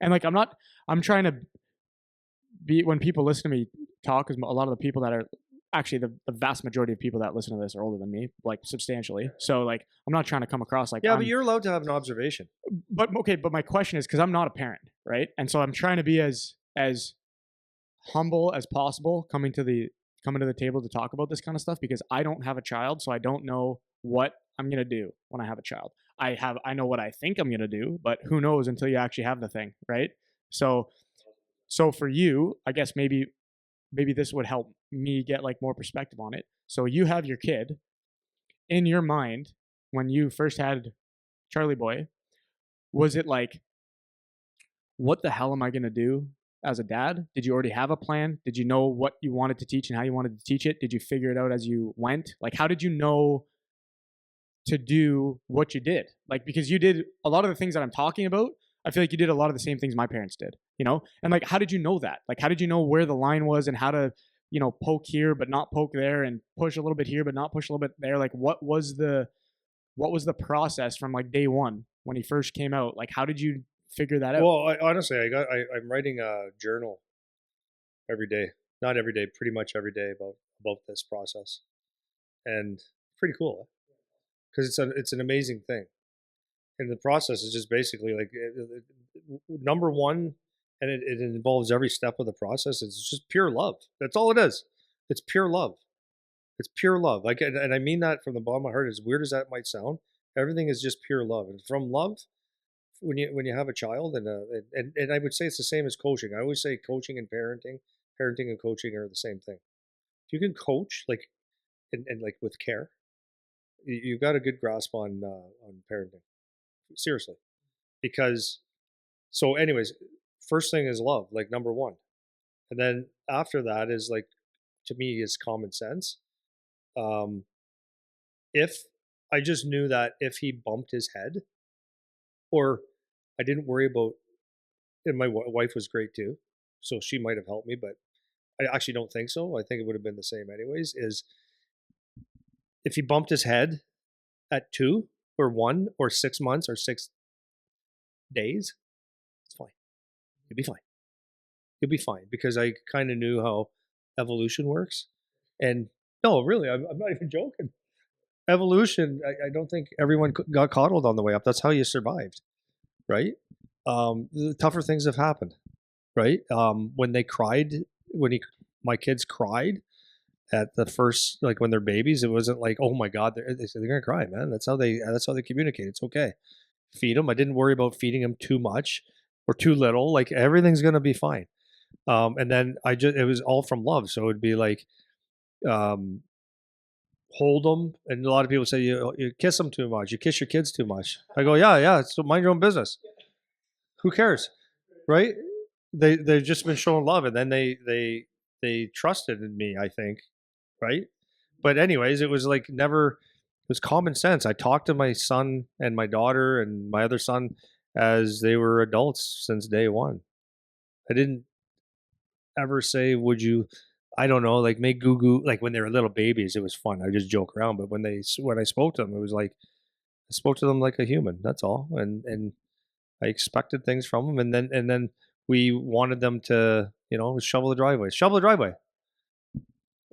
And like, I'm trying to be, when people listen to me talk, because a lot of the people that are actually the vast majority of people that listen to this are older than me, like substantially. So like, I'm not trying to come across like, Yeah, but you're allowed to have an observation. but okay, but my question is, because I'm not a parent, right? And so I'm trying to be as humble as possible coming to the table to talk about this kind of stuff, because I don't have a child, so I don't know what I'm gonna do when I have a child. I know what I think I'm gonna do, but who knows until you actually have the thing, right? So for you, I guess maybe this would help me get like more perspective on it. So you have your kid in your mind when you first had Charlie Boy. Was it like, what the hell am I going to do as a dad? Did you already have a plan? Did you know what you wanted to teach and how you wanted to teach it? Did you figure it out as you went? Like, how did you know to do what you did? Like, because you did a lot of the things that I'm talking about. I feel like you did a lot of the same things my parents did, you know? And like, how did you know that? Like, how did you know where the line was and how to, you know, poke here, but not poke there, and push a little bit here, but not push a little bit there? Like, what was the process from like day one when he first came out? Like, how did you figure that out? Well, honestly, I'm writing a journal every day. Not every day, pretty much every day about this process, and pretty cool because it's an amazing thing. And the process is just basically like number one, and it involves every step of the process. It's just pure love. That's all it is. It's pure love. It's pure love. Like, and I mean that from the bottom of my heart. As weird as that might sound, everything is just pure love. And from love, when you have a child, and I would say it's the same as coaching. I always say coaching and parenting and coaching are the same thing. If you can coach like and like with care, you've got a good grasp on parenting. Seriously, because so anyways, first thing is love, like number one, and then after that is like, to me, is common sense. Um, if I just knew that if he bumped his head, or I didn't worry about, and my wife was great too, so she might have helped me, but I actually don't think so. I think it would have been the same anyways. Is if he bumped his head at 2 or 1 or 6 months or 6 days, it's fine. You'll be fine. You'll be fine, because I kind of knew how evolution works. And no, really, I'm not even joking. Evolution, I don't think everyone got coddled on the way up. That's how you survived, right? The tougher things have happened, right? When they cried, my kids cried at the first, like when they're babies, it wasn't like, oh my God, they're gonna cry, man. That's how they communicate. It's okay. Feed them. I didn't worry about feeding them too much or too little. Like, everything's gonna be fine. And then it was all from love. So it would be like, hold them. And a lot of people say, you kiss them too much. You kiss your kids too much. I go, yeah. So mind your own business. Who cares? Right? They've just been showing love. And then they trusted in me, I think. Right. But anyways, it was like never, it was common sense. I talked to my son and my daughter and my other son as they were adults since day one. I didn't ever say, would you, I don't know, like make goo like when they were little babies. It was fun. I just joke around. But when I spoke to them, it was like, I spoke to them like a human. That's all. And I expected things from them. And then we wanted them to, shovel the driveway. Shovel the driveway.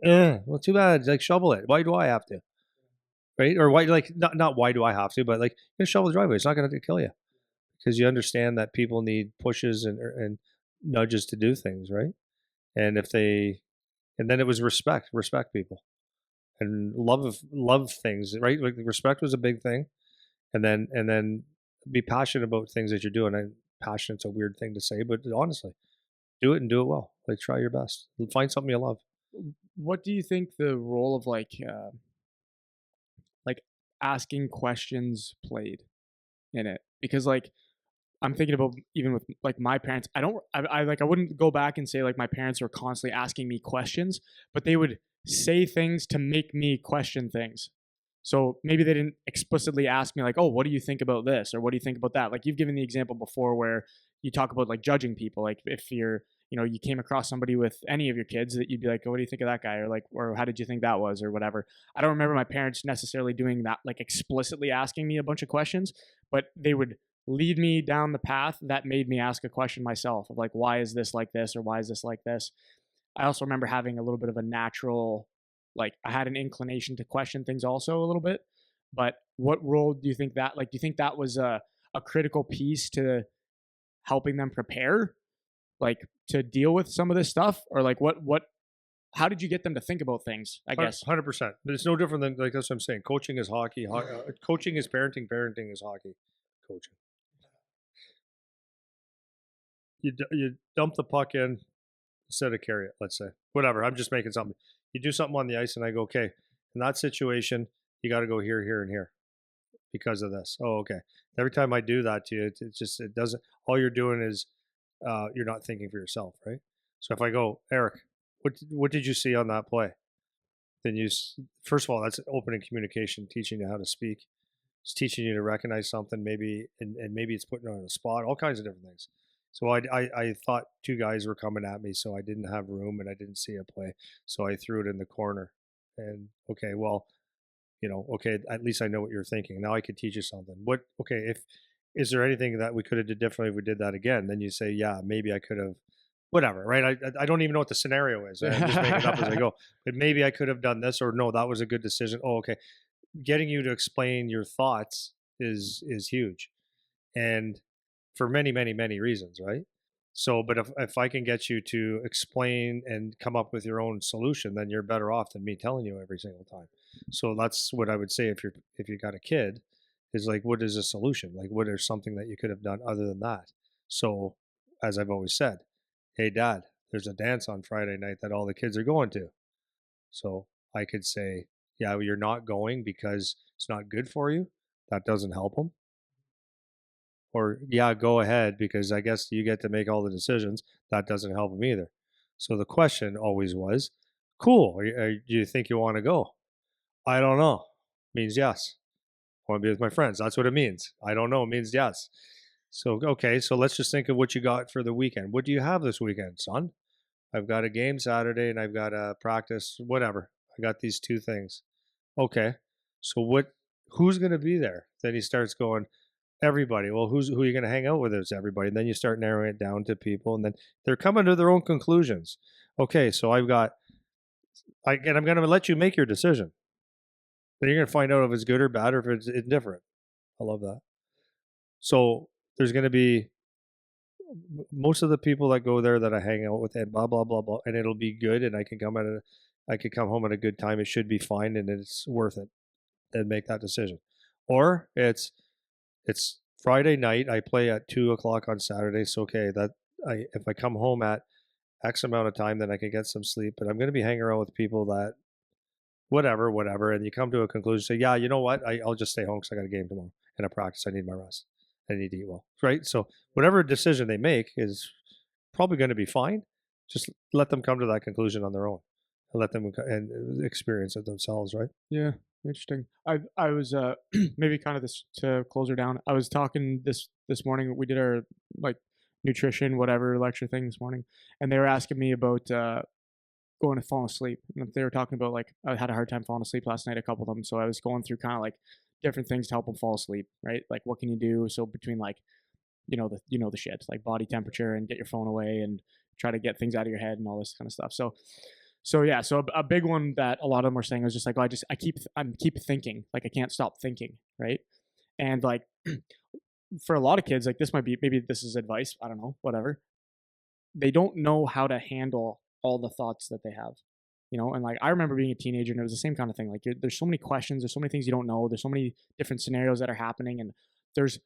Well, too bad. Like, shovel it. Why do I have to? Right? Or why, like, not why do I have to, but like, shovel the driveway. It's not going to kill you, because you understand that people need pushes and nudges to do things, right? And then it was respect people, and love things, right? Like, respect was a big thing, and then be passionate about things that you're doing. And passionate's a weird thing to say, but honestly, do it and do it well. Like, try your best. Find something you love. What do you think the role of like asking questions played in it? Because like, I'm thinking about even with like my parents, I wouldn't go back and say like my parents were constantly asking me questions, but they would say things to make me question things. So maybe they didn't explicitly ask me like, oh, what do you think about this? Or what do you think about that? Like, you've given the example before where you talk about like judging people. Like, if you're, you came across somebody with any of your kids, that you'd be like, oh, what do you think of that guy? Or like, or how did you think that was, or whatever. I don't remember my parents necessarily doing that, like explicitly asking me a bunch of questions, but they would lead me down the path that made me ask a question myself of like, why is this like this, or why is this like this? I also remember having a little bit of a natural, like, I had an inclination to question things also a little bit. But what role do you think that, like, do you think that was a critical piece to helping them prepare, like, to deal with some of this stuff? Or like, how did you get them to think about things, I guess? 100%. But it's no different than, like, that's what I'm saying. Coaching is hockey. Coaching is parenting. Parenting is hockey. Coaching. You dump the puck in instead of carry it. Let's say whatever. I'm just making something. You do something on the ice, and I go, okay. In that situation, you got to go here, here, and here because of this. Oh, okay. Every time I do that to you, it doesn't. All you're doing is you're not thinking for yourself, right? So if I go, Eric, what did you see on that play? Then first of all, that's opening communication, teaching you how to speak. It's teaching you to recognize something, maybe, and maybe it's putting you on a spot, all kinds of different things. So I thought two guys were coming at me, so I didn't have room and I didn't see a play. So I threw it in the corner. And okay, well, okay, at least I know what you're thinking. Now I could teach you something. Is there anything that we could have did differently if we did that again? Then you say, yeah, maybe I could have, whatever, right? I don't even know what the scenario is. I'm just making it up as I go. But maybe I could have done this, or no, that was a good decision. Oh, okay. Getting you to explain your thoughts is huge. And for many, many, many reasons, right? So, but if I can get you to explain and come up with your own solution, then you're better off than me telling you every single time. So that's what I would say if you got a kid, is like, what is a solution? Like, what is something that you could have done other than that? So, as I've always said, hey, Dad, there's a dance on Friday night that all the kids are going to. So I could say, yeah, well, you're not going because it's not good for you. That doesn't help them. Or, yeah, go ahead because I guess you get to make all the decisions. That doesn't help them either. So the question always was, cool, do you think you want to go? I don't know. Means yes. I want to be with my friends. That's what it means. I don't know. It means yes. So, okay, so let's just think of what you got for the weekend. What do you have this weekend, son? I've got a game Saturday and I've got a practice, whatever. I got these two things. Okay. So who's going to be there? Then he starts going, everybody. Well, who are you going to hang out with? Is everybody. And then you start narrowing it down to people, and then they're coming to their own conclusions. Okay. So I'm going to let you make your decision. Then you're going to find out if it's good or bad, or if it's indifferent. I love that. So there's going to be most of the people that go there that I hang out with, and blah blah blah blah, and it'll be good, and I could come home at a good time. It should be fine, and it's worth it. And make that decision. Or it's Friday night. I play at 2:00 on Saturday. So okay, if I come home at X amount of time, then I can get some sleep. But I'm going to be hanging around with people that whatever, and you come to a conclusion. Say, yeah, you know what? I'll just stay home because I got a game tomorrow and a practice. I need my rest. I need to eat well, right? So whatever decision they make is probably going to be fine. Just let them come to that conclusion on their own, and let them and experience it themselves, right? Yeah, interesting. I was maybe kind of this to close her down. I was talking this morning. We did our like nutrition whatever lecture thing this morning, and they were asking me about going to fall asleep. And they were talking about like I had a hard time falling asleep last night. A couple of them, so I was going through kind of like different things to help them fall asleep. Right, like what can you do? So between like the shit like body temperature and get your phone away and try to get things out of your head and all this kind of stuff. So yeah, so a big one that a lot of them were saying was just like, oh, I keep thinking, like I can't stop thinking, right? And like for a lot of kids, like this might be, maybe this is advice, I don't know, whatever. They don't know how to handle all the thoughts that they have, and like I remember being a teenager and it was the same kind of thing. Like there's so many questions, there's so many things you don't know, there's so many different scenarios that are happening, and there's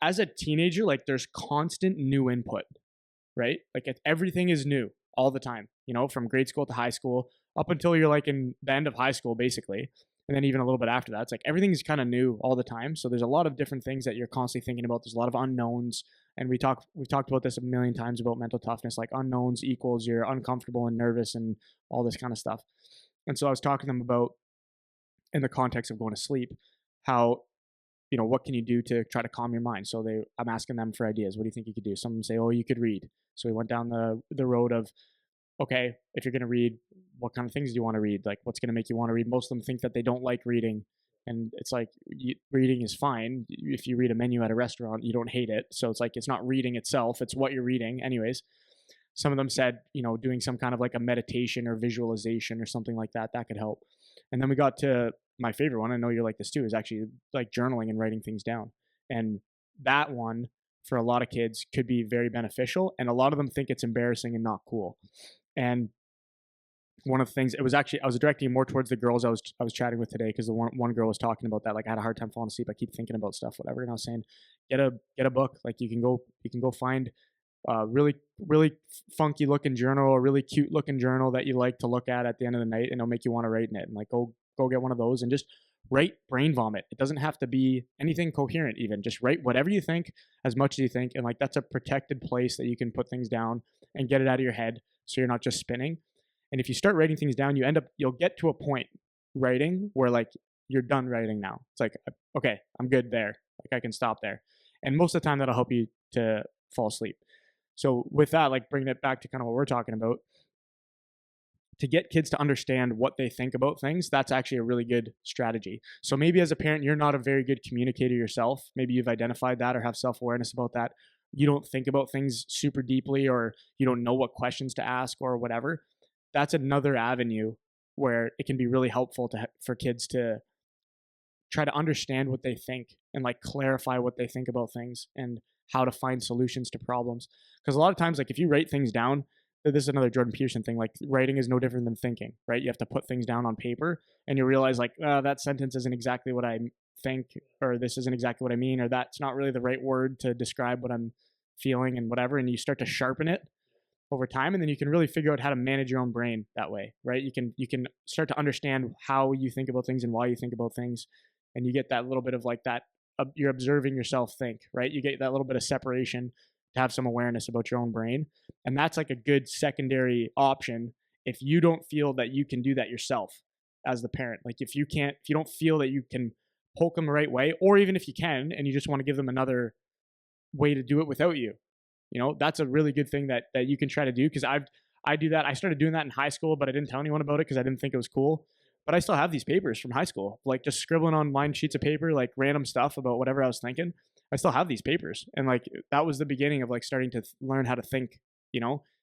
as a teenager, like there's constant new input, right? Like everything is new all the time, from grade school to high school up until you're like in the end of high school, basically. And then even a little bit after that, it's like everything's kind of new all the time. So there's a lot of different things that you're constantly thinking about. There's a lot of unknowns. And we've talked about this a million times about mental toughness, like unknowns equals you're uncomfortable and nervous and all this kind of stuff. And so I was talking to them about, in the context of going to sleep, how what can you do to try to calm your mind? So I'm asking them for ideas. What do you think you could do? Some of them say, oh, you could read. So we went down the road of, okay, if you're going to read, what kind of things do you want to read? Like what's going to make you want to read? Most of them think that they don't like reading. And it's like reading is fine. If you read a menu at a restaurant, you don't hate it. So it's like it's not reading itself, it's what you're reading. Anyways, some of them said, doing some kind of like a meditation or visualization or something like that, that could help. And then we got to my favorite one. I know you're like this too, is actually like journaling and writing things down. And that one for a lot of kids could be very beneficial. And a lot of them think it's embarrassing and not cool. And one of the things, it was actually, I was directing more towards the girls I was chatting with today, because the one girl was talking about that, like I had a hard time falling asleep, I keep thinking about stuff, whatever. And I was saying, get a book. Like you can go find really funky looking journal, a really cute looking journal that you like to look at the end of the night, and it'll make you want to write in it. And like go get one of those and just write brain vomit. It doesn't have to be anything coherent, even just write whatever you think, as much as you think. And like that's a protected place that you can put things down and get it out of your head, so you're not just spinning. And if you start writing things down, you'll get to a point writing where like you're done writing now. It's like, okay, I'm good there. Like I can stop there. And most of the time that'll help you to fall asleep. So with that, like bringing it back to kind of what we're talking about, to get kids to understand what they think about things, that's actually a really good strategy. So maybe as a parent, you're not a very good communicator yourself. Maybe you've identified that or have self-awareness about that. You don't think about things super deeply, or you don't know what questions to ask or whatever. That's another avenue where it can be really helpful for kids to try to understand what they think and like clarify what they think about things and how to find solutions to problems. Because a lot of times, like if you write things down, this is another Jordan Peterson thing, like writing is no different than thinking, right? You have to put things down on paper and you realize like, that sentence isn't exactly what I think, or this isn't exactly what I mean, or that's not really the right word to describe what I'm feeling and whatever. And you start to sharpen it over time, and then you can really figure out how to manage your own brain that way, right? You can start to understand how you think about things and why you think about things, and you get that little bit of like that, you're observing yourself think, right? You get that little bit of separation to have some awareness about your own brain. And that's like a good secondary option if you don't feel that you can do that yourself as the parent. Like if you don't feel that you can poke them the right way, or even if you can and you just want to give them another way to do it without you, that's a really good thing that you can try to do. Because I do that. I started doing that in high school, but I didn't tell anyone about it because I didn't think it was cool. But I still have these papers from high school, like just scribbling on lined sheets of paper, like random stuff about whatever I was thinking. I still have these papers. And like that was the beginning of like starting to learn how to think,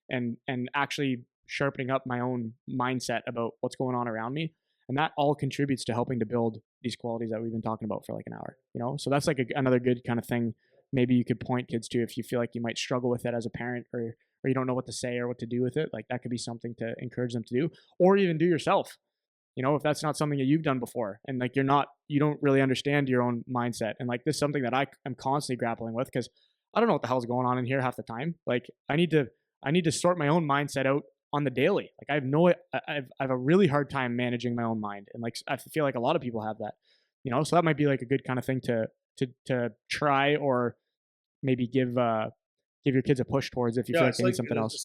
and actually sharpening up my own mindset about what's going on around me. And that all contributes to helping to build these qualities that we've been talking about for like an hour, So that's like another good kind of thing maybe you could point kids to if you feel like you might struggle with it as a parent, or you don't know what to say or what to do with it. Like that could be something to encourage them to do, or even do yourself. If that's not something that you've done before, and like you don't really understand your own mindset. And like this is something that I am constantly grappling with, because I don't know what the hell's going on in here half the time. Like I need to sort my own mindset out on the daily. Like I have a really hard time managing my own mind. And like I feel like a lot of people have that, so that might be like a good kind of thing to try, or maybe give your kids a push towards if you feel like they need something else.